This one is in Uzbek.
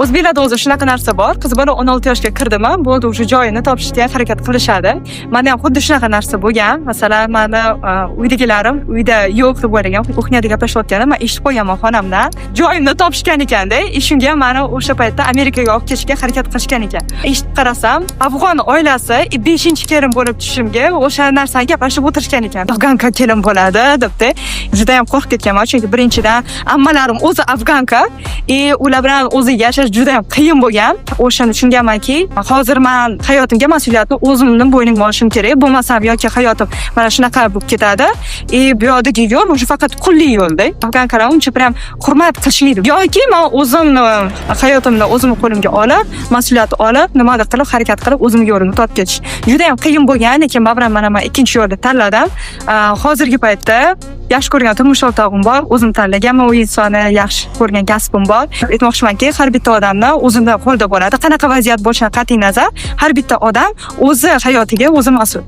O'zbeklarda o'zi shunaqa narsa bor. Qiz bola 16 yoshga kirdimi, bo'ldi, o'sha joyini topishga harakat qilishadi. Menda ham xuddi shunaqa narsa bo'lgan. Masalan, meni uydagilarim uyda yo'q deb o'ylagan, kuxnyada gaplashayotganda men eshitib qo'yganman xonamdan. Joyimni topishgan ekanda, shunga meni o'sha paytda Amerikaga olib ketishga harakat qilishgan ekan. Eshitib qarasam, afg'on oilasi 5-kelin bo'lib tushimga o'sha narsani gaplashib o'tirishgan ekan. Afg'onka kelin bo'ladi debdi. Juda ham qo'rqib ketganman, chunki birinchidan ammalarim o'zi afg'onka, ular bilan o'zi yashash juda ham qiyin bo'lgan. O'shani tushunganmanki, hozir men hayotimga mas'uliyatni o'zimning bo'ynimga olishim kerak. Bo'lmasam yoki hayotim mana shunaqa bo'lib ketadi. Bu yerdagi yo'l o'sha faqat qullik yo'lda. Afg'onkalar uncha ham hurmat qilishmaydi. Yoki men o'zimni hayotimni o'zim qo'limga olib, mas'uliyat olib, nimadir qilib harakat qilib o'zimga yo'limni topib ketish. Juda ham qiyin bo'lgan, lekin baribir men ikkinchi yo'lni tanladim. Hozirgi paytda yaxshi ko'rgan turmush o'rtog'im bor, o'zim tanlaganman, u insonni yaxshi ko'rgan kasbim bor. Aytmoqchimanki, har bitta odamni o'zining qo'lida bo'ladi. Qanaqa vaziyat bo'lishidan qat'iy nazar, har bitta odam o'zi hayotiga o'zi mas'ul.